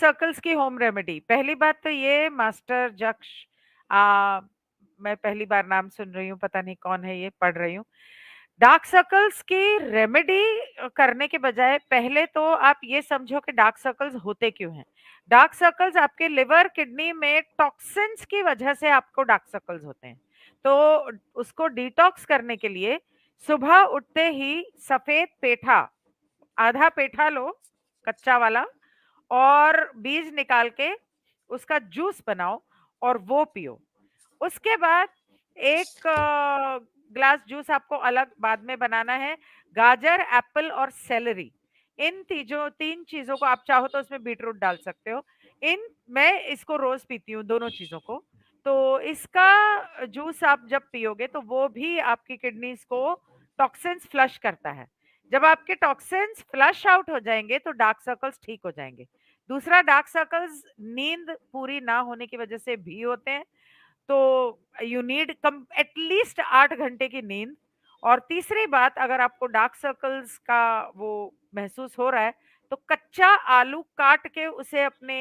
Circles की home remedy. पहली बात तो ये मास्टर जक्ष आ, मैं पहली बार नाम सुन रही हूँ, पता नहीं कौन है ये, पढ़ रही हूँ। डार्क सर्कल्स की रेमेडी करने के बजाय पहले तो आप ये समझो कि डार्क सर्कल्स होते क्यों हैं। डार्क सर्कल्स आपके लिवर किडनी में टॉक्सिन्स की वजह से आपको डार्क सर्कल्स होते हैं। तो उसको डिटॉक्स करने के लिए सुबह उठते ही सफेद पेठा, आधा पेठा लो, कच्चा वाला, और बीज निकाल के उसका जूस बनाओ और वो पियो। उसके बाद एक ग्लास जूस आपको अलग बाद में बनाना है। गाजर, एप्पल और सेलेरी, इन तीन चीजों को, आप चाहो तो उसमें बीटरूट डाल सकते हो। इन मैं इसको रोज पीती हूँ, दोनों चीजों को। तो इसका जूस आप जब पियोगे तो वो भी आपकी किडनीज को टॉक्सिन्स फ्लश करता है। जब आपके टॉक्सिन्स फ्लश आउट हो जाएंगे तो डार्क सर्कल्स ठीक हो जाएंगे। दूसरा, डार्क सर्कल्स नींद पूरी ना होने की वजह से भी होते हैं, तो यू नीड कम एटलीस्ट 8 घंटे की नींद। और तीसरी बात, अगर आपको डार्क सर्कल्स का वो महसूस हो रहा है तो कच्चा आलू काट के उसे अपने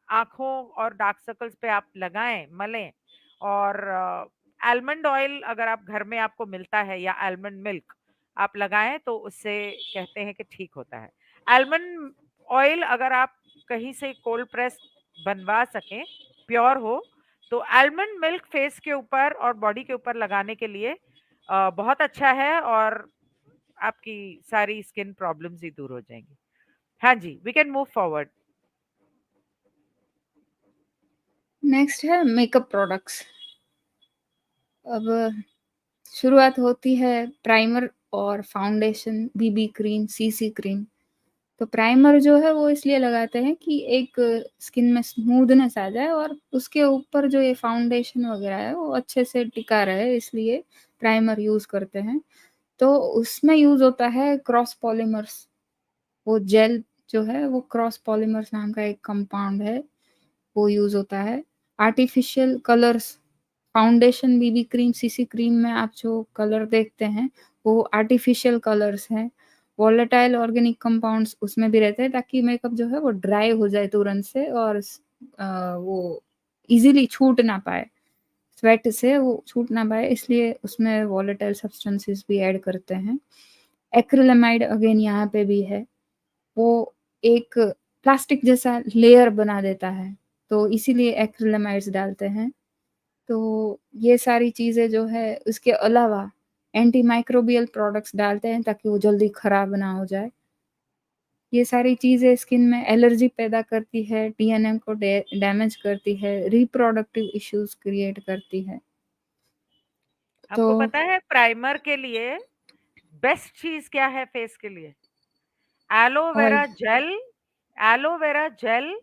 आंखों और डार्क सर्कल्स पे आप लगाएं, मलें। और आलमंड ऑयल अगर आप घर में आपको मिलता है, या आलमंड मिल्क आप लगाएं, तो उससे कहते हैं कि ठीक होता है। आलमंड ऑयल अगर आप कहीं से कोल्ड प्रेस बनवा सकें, प्योर हो, तो आलमंड मिल्क फेस के ऊपर और बॉडी के ऊपर लगाने के लिए बहुत अच्छा है, और आपकी सारी स्किन प्रॉब्लम्स ही दूर हो जाएंगी। हाँ जी, we can move forward. Next है मेकअप प्रोडक्ट्स। अब शुरुआत होती है प्राइमर और foundation, BB cream, CC cream. तो प्राइमर जो है वो इसलिए लगाते हैं कि एक स्किन में स्मूथनेस आ जाए और उसके ऊपर जो ये फाउंडेशन वगैरह है वो अच्छे से टिका रहे, इसलिए प्राइमर यूज़ करते हैं। तो उसमें यूज़ होता है क्रॉस पॉलीमर्स। वो जेल जो है वो क्रॉस पॉलीमर्स नाम का एक कंपाउंड है, वो यूज़ होता है। Artificial colours, foundation, BB cream, CC cream में आप जो कलर देखते हैं वो आर्टिफिशियल कलर्स हैं। वॉलेटाइल ऑर्गेनिक कंपाउंड्स उसमें भी रहते हैं ताकि मेकअप जो है वो ड्राई हो जाए तुरंत से, और वो इजीली छूट ना पाए, स्वेट से वो छूट ना पाए, इसलिए उसमें वॉलेटाइल सब्सटेंसेस भी ऐड करते हैं। एक्रिलेमाइड अगेन यहाँ पे भी है, वो एक प्लास्टिक जैसा लेयर बना देता है, तो इसीलिए एक्रिलेमाइड्स डालते हैं। तो ये सारी चीज़ें जो है, उसके अलावा एंटी माइक्रोबियल प्रोडक्ट्स डालते हैं ताकि वो जल्दी खराब ना हो जाए। ये सारी चीज़ें स्किन में एलर्जी पैदा करती है, डीएनए को डैमेज करती है, रिप्रोडक्टिव इश्यूज क्रिएट करती है। तो आपको पता है प्राइमर के लिए बेस्ट चीज क्या है फेस के लिए? Oil. Aloe vera gel, aloe vera gel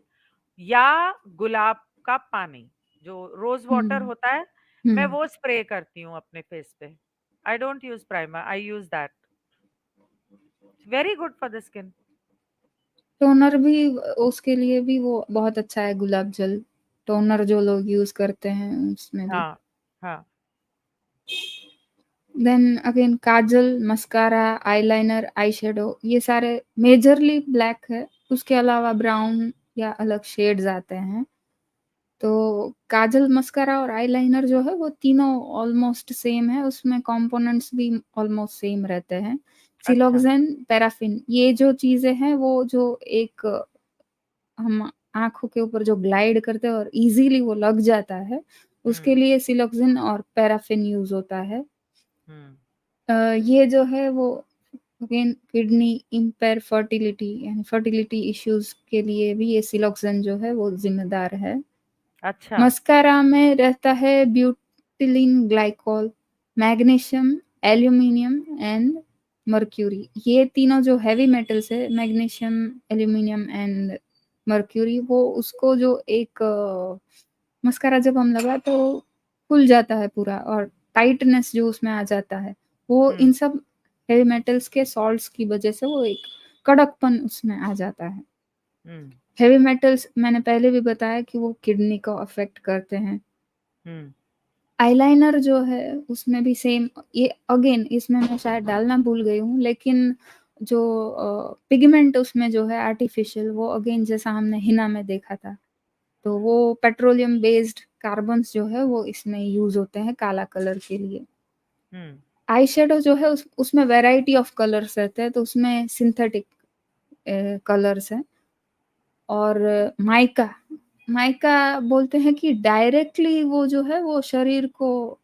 या गुलाब का पानी, जो रोज वाटर हम्म। होता है, मैं हम्म। वो स्प्रे करती हूँ अपने फेस पे। आई don't use primer, I use that. Very good for the skin. Toner भी, उसके लिए भी वो बहुत अच्छा है, गुलाब जल टोनर जो लोग यूज करते हैं उसमें भी। हाँ, हाँ। देन अगेन काजल, मस्कारा, आईलाइनर, आई शेडो, ये सारे मेजरली ब्लैक है, उसके अलावा ब्राउन या अलग शेड्स आते हैं। तो काजल, मस्कारा और आईलाइनर जो है वो तीनों ऑलमोस्ट सेम है, उसमें कंपोनेंट्स भी ऑलमोस्ट सेम रहते हैं। अच्छा। सिलोक्सेन, पैराफिन, ये जो चीजें हैं वो जो एक हम आंखों के ऊपर जो ग्लाइड करते हैं और इजीली वो लग जाता है, उसके हम्म, लिए सिलोक्सिन और पैराफिन यूज होता है। हम्म। ये जो है वो अगेन किडनी इम्पेयर फर्टिलिटी यानी फर्टिलिटी इश्यूज के लिए भी ये सिलोक्सिन जो है वो जिम्मेदार है। अच्छा। मस्कारा में रहता है butylene glycol, magnesium, aluminium and mercury. ये तीनों जो हैवी मेटल्स है, मैग्नीशियम, एल्यूमिनियम एंड मर्क्यूरी, वो उसको जो एक मस्कारा जब हम लगा तो खुल जाता है पूरा, और टाइटनेस जो उसमें आ जाता है, वो इन हम्म, सब हेवी मेटल्स के सॉल्ट्स की वजह से वो एक कड़कपन उसमें आ जाता है। हम्म, हेवी मेटल्स मैंने पहले भी बताया कि वो किडनी को अफेक्ट करते हैं। हम्म। आईलाइनर जो है उसमें भी सेम, ये अगेन इसमें मैं शायद डालना भूल गई हूँ, लेकिन जो पिगमेंट उसमें जो है आर्टिफिशियल, वो अगेन जैसा हमने हिना में देखा था, तो वो पेट्रोलियम बेस्ड कार्बन्स जो है वो इसमें यूज होते हैं काला कलर के लिए। आई शेडो जो है उसमें वेराइटी ऑफ कलर्स रहते हैं, तो उसमें सिंथेटिक कलर्स हैं। और माइका, माइका बोलते हैं कि डायरेक्टली वो जो है वो शरीर को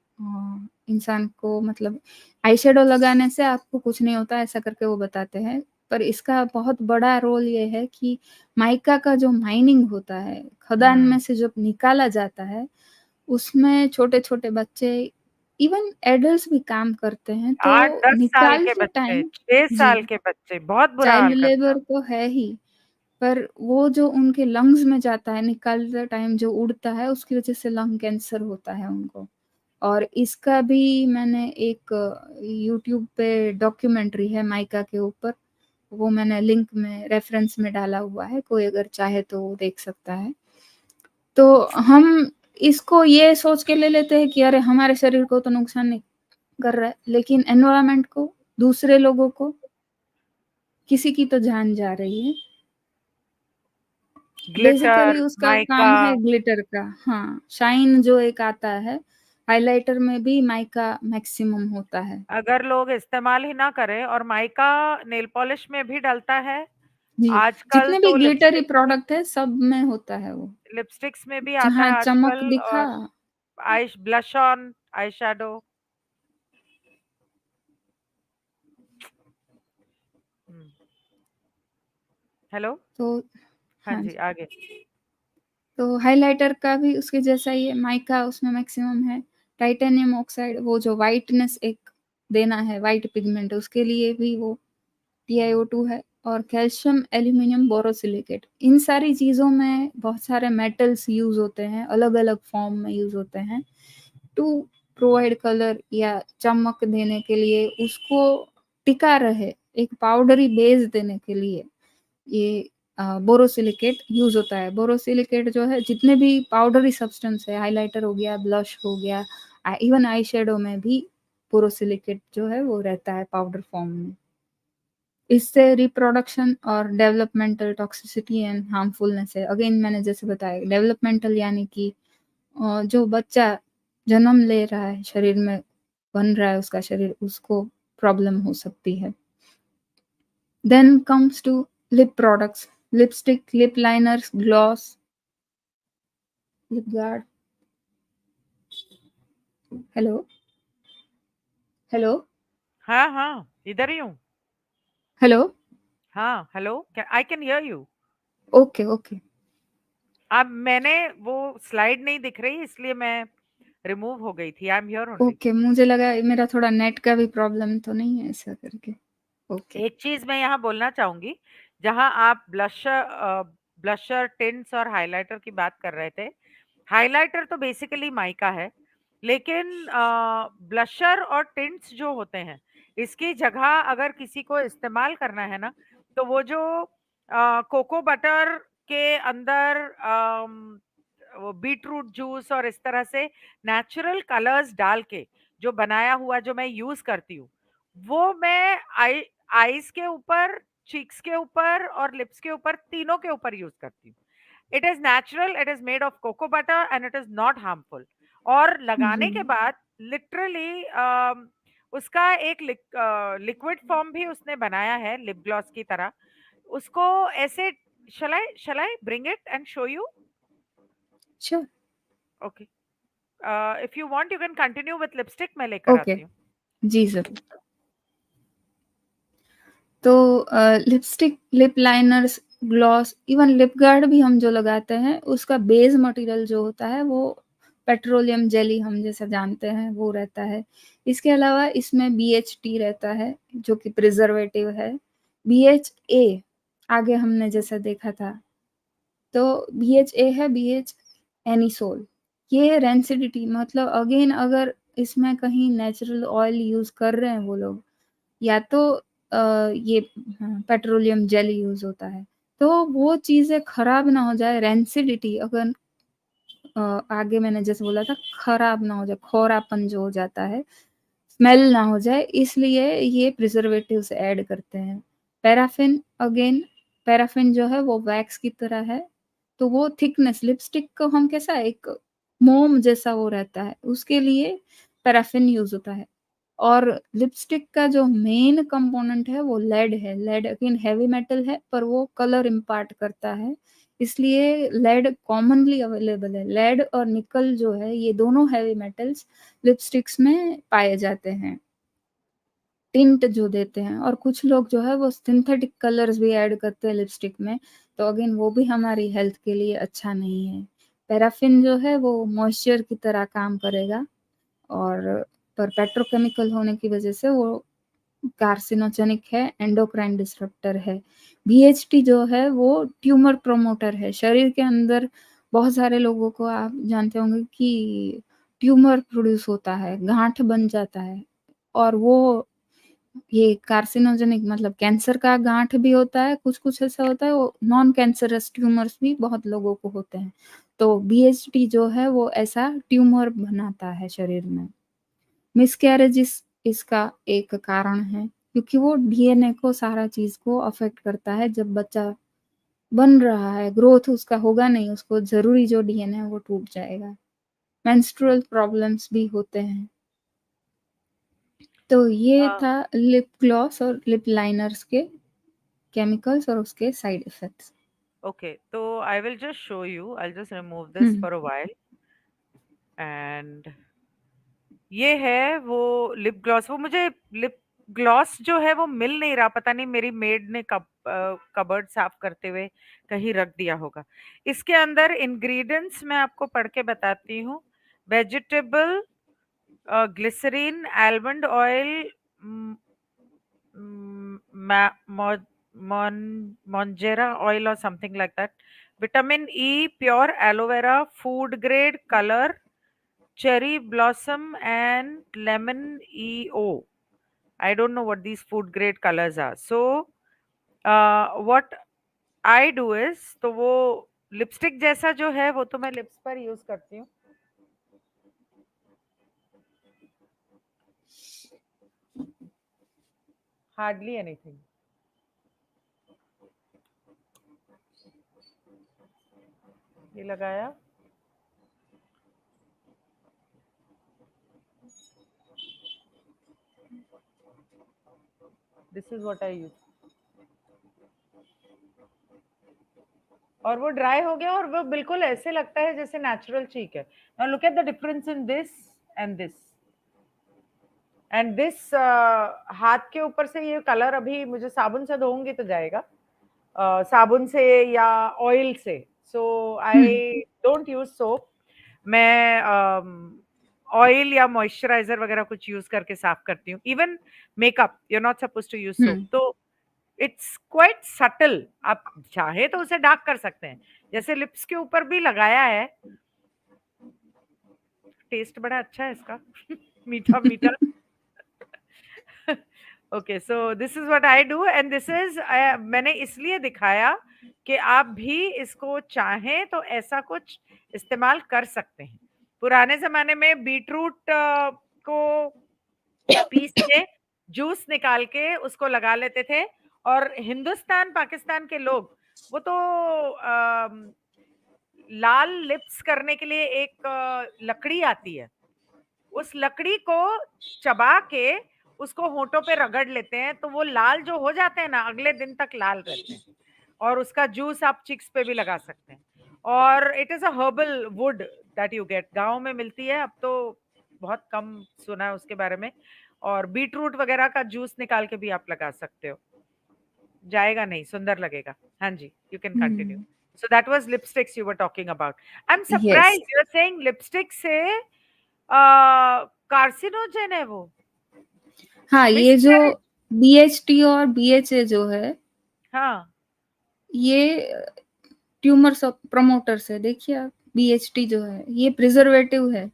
इंसान को मतलब आई शेडो लगाने से आपको कुछ नहीं होता ऐसा करके वो बताते हैं। पर इसका बहुत बड़ा रोल ये है कि माइका का जो माइनिंग होता है, खदान में से जब निकाला जाता है, उसमें छोटे छोटे बच्चे, इवन एडल्ट भी काम करते हैं, तो 8-10 साल के निकालते बच्चे, टाइम 6 जी, साल के बच्चे बहुत बुरा चाइल्ड हाल करते लेबर हैं। तो है ही, पर वो जो उनके लंग्स में जाता है निकालते टाइम जो उड़ता है, उसकी वजह से लंग कैंसर होता है उनको। और इसका भी मैंने एक यूट्यूब पे डॉक्यूमेंट्री है माइका के ऊपर, वो मैंने लिंक में रेफरेंस में डाला हुआ है, कोई अगर चाहे तो वो देख सकता है। तो हम इसको ये सोच के ले लेते हैं कि अरे हमारे शरीर को तो नुकसान नहीं कर रहा है, लेकिन एनवायरनमेंट को, दूसरे लोगों को, किसी की तो जान जा रही है। बेसिकली ग्लिटर, उसका माइका, काम है ग्लिटर का, हाँ, शाइन जो एक आता है, हाइलाइटर में भी माइका मैक्सिमम होता है। अगर लोग इस्तेमाल ही ना करें, और माइका नेल पॉलिश में भी डलता है। जी, आजकल जितने भी तो ग्लिटरी प्रोडक्ट है सब में होता है वो, लिपस्टिक्स में भी आता जहाँ है चमक आजकल, दिखा। और eye blush on, eye shadow. Hello. तो हाँ हाँ जी, जी, आगे। तो हाइलाइटर का भी उसके जैसा ही है, माइका उसमें मैक्सिमम है। टाइटेनियम ऑक्साइड, वो जो वाइटनेस एक देना है, वाइट पिगमेंट, उसके लिए भी वो TiO2 है। और कैल्शियम, एल्यूमिनियम, बोरोसिलिकेट, इन सारी चीज़ों में बहुत सारे मेटल्स यूज होते हैं, अलग अलग फॉर्म में यूज होते हैं टू प्रोवाइड कलर या चमक देने के लिए, उसको टिका रहे, एक पाउडरी बेस देने के लिए ये बोरोसिलिकेट यूज होता है। बोरोसिलिकेट जो है जितने भी पाउडरी सब्सटेंस है, हाइलाइटर हो गया, ब्लश हो गया, इवन आई शेडो में भी बोरोसिलिकेट जो है वो रहता है पाउडर फॉर्म में। इससे रिप्रोडक्शन और डेवलपमेंटल टॉक्सिसिटी एंड हार्मफुलनेस है। अगेन मैंने जैसे बताया, डेवलपमेंटल यानी कि जो बच्चा जन्म ले रहा है, शरीर में बन रहा है उसका शरीर, उसको प्रॉब्लम हो सकती है। Then comes to lip products, lipstick, lip liners, gloss, lip guard. Hello, hello, हाँ, हाँ, इधर ही हूँ। हेलो। हाँ, hello, I can hear you. Okay, okay, अब मैंने वो स्लाइड नहीं दिख रही, इसलिए मैं रिमूव हो गई थी। I am here only. Okay, मुझे लगा मेरा थोड़ा नेट का भी प्रॉब्लम तो नहीं है ऐसा करके। ओके, एक चीज मैं यहाँ बोलना चाहूंगी, जहाँ आप ब्लशर टिंट्स और हाइलाइटर की बात कर रहे थे। हाइलाइटर तो बेसिकली माइका है, लेकिन ब्लशर और टिंट्स जो होते हैं, इसकी जगह अगर किसी को इस्तेमाल करना है ना, तो वो जो कोको बटर के अंदर वो बीट रूट जूस और इस तरह से नेचुरल कलर्स डाल के जो बनाया हुआ जो मैं यूज करती हूँ, वो मैं आईज के ऊपर, चीक्स के ऊपर और लिप्स के ऊपर, तीनों के ऊपर यूज करती हूँ। It is natural, it is made of cocoa butter and it is not harmful. और जी, लगाने के बाद लिटरली उसका एक लिक्विड फॉर्म भी उसने बनाया है लिप ग्लॉस की तरह। उसको ऐसे, शलाई bring it and show you. Sure, okay, if you want you can continue with lipstick, मैं लेकर ओके, आती हूँ। जी जरूर। तो lipstick, lip liners, gloss, even lip guard भी हम जो लगाते हैं, उसका बेस मटेरियल जो होता है वो पेट्रोलियम जेली हम जैसा जानते हैं वो रहता है। इसके अलावा इसमें BHT रहता है जो कि प्रिजर्वेटिव है। BHA आगे हमने जैसा देखा था, तो BHA है BH एनिसोल। ये रेंसिडिटी मतलब अगेन अगर इसमें कहीं नेचुरल ऑयल यूज कर रहे हैं वो लोग, या तो ये पेट्रोलियम जेल यूज होता है, तो वो चीजें खराब ना हो जाए, रेंसिडिटी अगर आगे मैंने जैसे बोला था, खराब ना हो जाए, खोरापन जो हो जाता है, स्मेल ना हो जाए, इसलिए ये प्रिजर्वेटिव्स ऐड करते हैं। पैराफिन अगेन, पैराफिन जो है वो वैक्स की तरह है, तो वो थिकनेस लिपस्टिक को हम कैसा एक मोम जैसा वो रहता है, उसके लिए पैराफिन यूज़ होता है। और लिपस्टिक का जो मेन कंपोनेंट है वो लेड है। लेड अगेन हेवी मेटल है पर वो कलर इम्पार्ट करता है, इसलिए लेड कॉमनली अवेलेबल है। लेड और निकल जो है ये दोनों हेवी मेटल्स लिपस्टिक्स में पाए जाते हैं, टिंट जो देते हैं। और कुछ लोग जो है वो सिंथेटिक कलर्स भी ऐड करते हैं लिपस्टिक में, तो अगेन वो भी हमारी हेल्थ के लिए अच्छा नहीं है। पैराफिन जो है वो मॉइस्चर की तरह काम करेगा, और पर पेट्रोकेमिकल होने की वजह से वो कार्सिनोजेनिक है, एंडोक्राइन डिसरप्टर है। बीएचटी जो है वो ट्यूमर प्रोमोटर है। शरीर के अंदर बहुत सारे लोगों को आप जानते होंगे कि ट्यूमर प्रोड्यूस होता है, गांठ बन जाता है, और वो ये कार्सिनोजेनिक मतलब कैंसर का गांठ भी होता है, कुछ-कुछ ऐसा होता है, वो नॉन कैंसरस ट्यूमर्स भी बहुत लोगों को होते हैं। तो बीएचटी जो है वो ऐसा ट्यूमर बनाता है शरीर में। मिसकैरेज इसका एक कारण है, क्योंकि वो डीएनए को सारा चीज़ को अफ़ेक्ट करता है। जब बच्चा बन रहा है, ग्रोथ उसका होगा नहीं, उसको ज़रूरी जो डीएनए है वो टूट जाएगा। मेंस्ट्रुअल प्रॉब्लम्स भी होते हैं। तो ये अ, था लिप ग्लॉस और लिप लाइनर्स के केमिकल्स और उसके साइड इफ़ेक्ट्स। ओके, तो I will just show you, I will just remove hmm, this for a while and ये है वो लिप ग्लॉस। वो मुझे लिप ग्लॉस जो है वो मिल नहीं रहा, पता नहीं मेरी मेड ने कबर्ड साफ करते हुए कहीं रख दिया होगा। इसके अंदर इंग्रेडिएंट्स मैं आपको पढ़ के बताती हूँ। Vegetable glycerin, almond oil, monjera oil or something like that, vitamin E, pure aloe vera, food grade color, cherry blossom and lemon EO. I don't know what these food grade colors are. So what I do is, तो वो lipstick जैसा जो है वो तो मैं lips पर use करती हूँ। Hardly anything. ये लगाया, this is what I use, और वो ड्राई हो गया और वो बिल्कुल ऐसे लगता है जैसे नेचुरल चीक है। Now look at the difference in this and this and this. हाथ के ऊपर से ये कलर अभी मुझे साबुन से धोऊंगी तो जाएगा, साबुन से या ऑयल से। So hmm, I don't use soap. मैं ऑयल या मॉइस्चराइजर वगैरह कुछ यूज करके साफ करती हूँ। Even makeup you are not suppose to use hmm, soap, तो इट्स क्वाइट सटल। आप चाहे तो उसे डार्क कर सकते हैं, जैसे लिप्स के ऊपर भी लगाया है। टेस्ट बड़ा अच्छा है इसका मीठा मीठा। Okay, so this is what I do and this is, मैंने इसलिए दिखाया कि आप भी इसको चाहें तो ऐसा कुछ इस्तेमाल कर सकते हैं। पुराने जमाने में बीटरूट को पीस के जूस निकाल के उसको लगा लेते थे। और हिंदुस्तान पाकिस्तान के लोग वो तो लाल लिप्स करने के लिए एक लकड़ी आती है, उस लकड़ी को चबा के उसको होठों पे रगड़ लेते हैं, तो वो लाल जो हो जाते हैं ना, अगले दिन तक लाल रहते हैं। और उसका जूस आप चिक्स पे भी लगा सकते हैं। और it is a herbal would that you get, गांव में मिलती है, अब तो बहुत कम सुना है उसके बारे में। और बीटरूट वगैरह का जूस निकाल के भी आप लगा सकते हो, जाएगा नहीं, सुंदर लगेगा। हाँ जी, you can continue. Hmm, so that was lipsticks you were talking about. I am yes. Surprised you are saying lipstick से कार्सिनोजेन है वो। हाँ, ये जो मिसकैरेज। बीएचटी और बीएचए जो है, हाँ, ये ट्यूमर प्रमोटर्स है। देखिए आप, बीएचटी जो है ये प्रिजर्वेटिव है,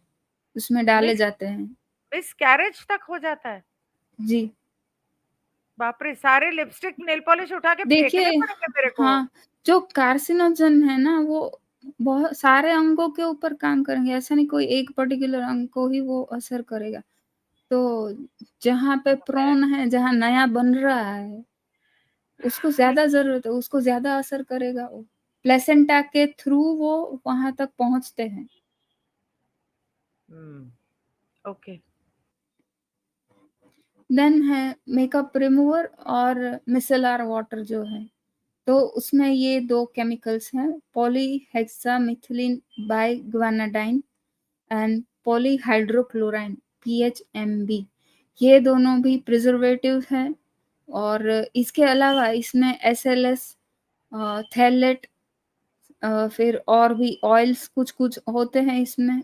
उसमें डाले मिस जाते हैं। मिसकैरेज तक हो जाता है। जी, बाप रे, सारे लिपस्टिक नेल पॉलिश उठा के फेंकने देखिए, पड़ेंगे मेरे को। हाँ, जो कार्सिनोजन है ना वो बहुत सारे अंगों के ऊपर काम करेंगे, ऐसा नहीं कोई एक पर्टिकुलर अंग को ही वो असर करेगा। तो जहाँ पे मैं प्रोन है, जहाँ नया बन रहा है, उसको ज़्यादा ज़रूरत है, उसको ज़्यादा असर करेगा वो। प्लेसेंटा के थ्रू वो वहाँ तक पहुँचते हैं। हुँ, ओके। देन है मेकअप रिमूवर और मिसेलर वाटर जो है, तो उसमें ये 2 केमिकल्स हैं, पॉलीहेक्सामिथिलीन बाइग्वानाडाइन एंड पॉलीहाइड्रोक्लोराइन पीएचएमबी। ये दोनों भी प्रिजर्वेटिव्स हैं और इसके अलावा इसमें एसएलएस, थैलेट, फिर और भी ऑयल्स कुछ-कुछ होते हैं इसमें,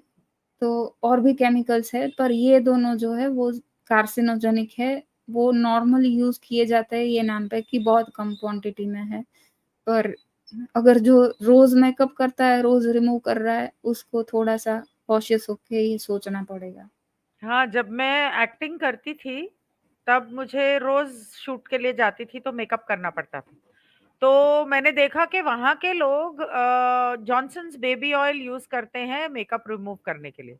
तो और भी केमिकल्स है, पर ये दोनों जो है वो कार्सिनोजेनिक है। वो नॉर्मली यूज़ किए जाते हैं ये नाम पे कि बहुत कम क्वांटिटी में है, पर अगर जो रोज़ मेकअप करता है, रोज़ रिमूव कर रहा है, उसको थोड़ा-सा कॉशियस होके ये सोचना पड़ेगा। हाँ, जब मैं एक्टिंग करती थी, तब मुझे रोज़ शूट के लिए जाती थी तो मेकअप करना पड़ता था। तो मैंने देखा कि वहाँ के लोग जॉनसन्स बेबी ऑयल यूज़ करते हैं मेकअप रिमूव करने के लिए।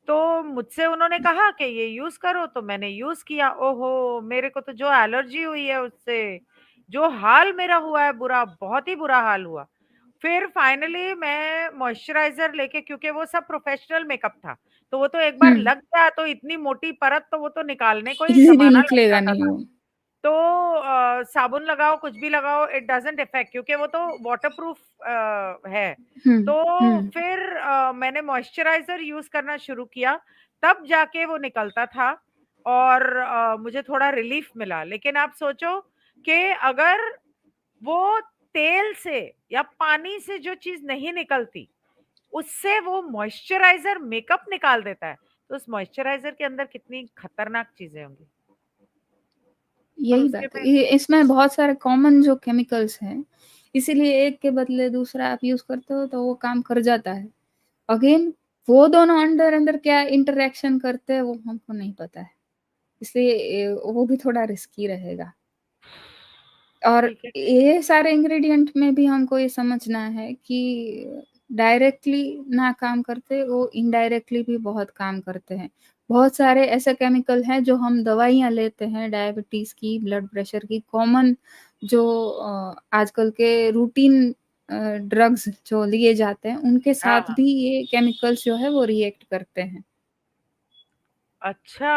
तो मुझसे उन्होंने कहा कि ये यूज़ करो, तो मैंने यूज़ किया। ओहो! मेरे को तो जो एलर्जी हुई है उससे, जो हाल मेरा हुआ है बुरा, बहुत ही बुरा हाल हुआ। फिर फाइनली मैं मॉइस्चराइज़र लेके, क्योंकि वो सब प्रोफेशनल मेकअप था, तो वो तो एक बार हुँ, लग गया तो इतनी मोटी परत, तो वो तो निकालने को ही इज़िली ज़माना लग निकलेगा जाता नहीं था। वो। तो साबुन लगाओ, कुछ भी लगाओ, इट डज़न्ट इफेक्ट, क्योंकि वो तो वाटरप्रूफ है। हुँ, तो हुँ। फिर मैंने मॉइस्चराइज़र यूज़ करना शुरू किया, तब जाके वो निकलता था और मुझे थोड़ा रिलीफ मिला। लेकिन आप सोचो कि अगर वो तेल से या पानी से जो चीज़ नहीं निकलती, उससे वो मॉइस्चराइज़र मेकअप निकाल देता है, तो उस मॉइस्चराइज़र के अंदर कितनी खतरनाक चीज़ें होंगी। और यही उसके बात है। में ये इसमें बहुत सारे कॉमन जो केमिकल्स हैं, इसीलिए एक के बदले दूसरा आप यूज़ करते हो तो वो काम कर जाता है। अगेन वो दोनों अंदर-अंदर क्या इंटरैक्शन करते हैं वो हमको नहीं पता है। इसलिए वो भी थोड़ा रिस्की रहेगा। और ठीक है। ये सारे इंग्रीडिएंट में भी हमको ये समझना है कि डायरेक्टली ना काम करते, वो इनडायरेक्टली भी बहुत काम करते हैं। बहुत सारे ऐसे केमिकल हैं जो हम दवाइयाँ लेते हैं डायबिटीज़ की, ब्लड प्रेशर की, कॉमन जो आजकल के रूटीन ड्रग्स जो लिए जाते हैं, उनके हाँ, साथ हाँ। भी ये केमिकल्स जो है वो रिएक्ट करते हैं। अच्छा,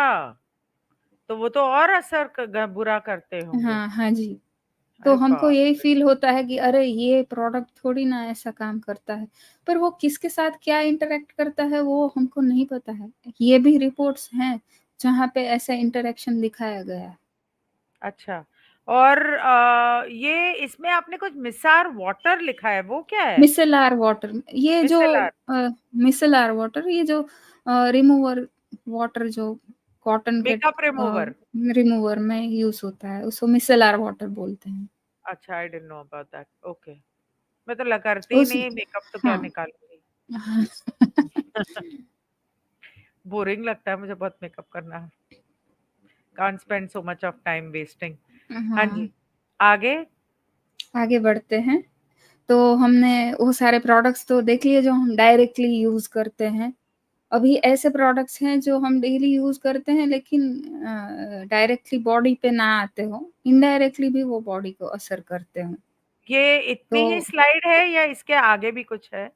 तो वो तो और असर बुरा करते होंगे। हाँ, हाँ जी। तो अरे हमको बाप यही रे। फ़ील होता है कि अरे! ये प्रोडक्ट थोड़ी ना ऐसा काम करता है। पर वो किसके साथ क्या इंटरैक्ट करता है वो हमको नहीं पता है। ये भी रिपोर्ट्स हैं जहाँ पे ऐसा इंटरैक्शन दिखाया गया है। अच्छा, और ये इसमें आपने कुछ मिसार वाटर लिखा है, वो क्या है? मिसेलार वाटर ये जो मिसेलर। अ, मिसेलार वाटर ये जो रिमूवर वाटर जो कॉटन के मेकअप रिमूवर। रिमूवर में यूज़ होता है, उसको मिसेलार वाटर बोलते हैं। अच्छा, I didn't know about that. Okay. मैं तो करती ही उस नहीं मेकअप, तो क्या हाँ। निकालूँगी। बोरिंग लगता है मुझे बहुत मेकअप करना। Can't spend so much of time wasting. हाँ हाँ, जी, आगे? आगे बढ़ते हैं। तो हमने वो सारे प्रोडक्ट्स तो देख लिए जो हम डायरेक्टली यूज़ करते हैं। अभी ऐसे प्रोडक्ट्स हैं जो हम डेली यूज़ करते हैं लेकिन डायरेक्टली बॉडी पे ना आते हों, इनडायरेक्टली भी वो बॉडी को असर करते हों। ये तो इतनी ही स्लाइड है या इसके आगे भी कुछ है?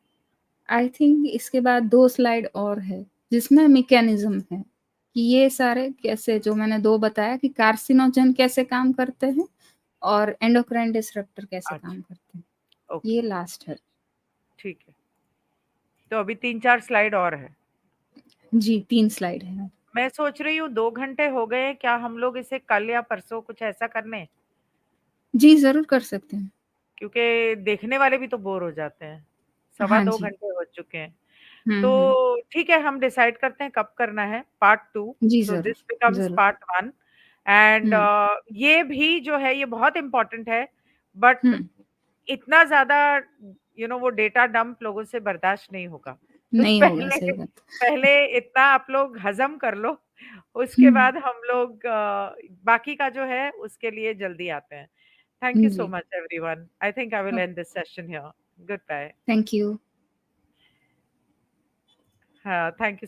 आई थिंक इसके बाद 2 स्लाइड और है, जिसमें मैकेनिज़्म है, कि ये सारे कैसे जो मैंने 2 बताया कि कार्सिनोजेन कैसे काम करते हैं और एंडोक्राइन डिसरप्टर कैसे काम अच्छा, करते हैं। ओके, ये लास्ट है। ठीक है। तो अभी 3-4 स्लाइड और है। जी, 3 स्लाइड हैं। मैं सोच रही हूँ 2 घंटे हो गए हैं, क्या हम लोग इसे कल या परसों कुछ ऐसा कर लें? जी, ज़रूर कर सकते हैं। क्योंकि देखने वाले भी तो बोर हो जाते हैं। सवा हाँ 2 जी। घंटे हो चुके हैं। हुँ, हुँ। तो ठीक है, हम डिसाइड करते हैं कब करना है, पार्ट 2। जी, सो ज़रूर, दिस बिकम्स ज़रूर। पार्ट 1 एंड हुँ, ये भी जो है ये बहुत इम्पोर्टेंट है, हुँ। बट इतना ज़्यादा वो डेटा डंप लोगों से बर्दाश्त नहीं होगा। तो नहीं होगा, पहले सही बात। पहले इतना आप लोग हज़म कर लो, उसके हुँ, बाद हम लोग बाकी का जो है उसके लिए जल्दी आते हैं। Thank you so जी। much everyone. I think I will okay, end this session here. Goodbye. Thank you. हाँ, थैंक यू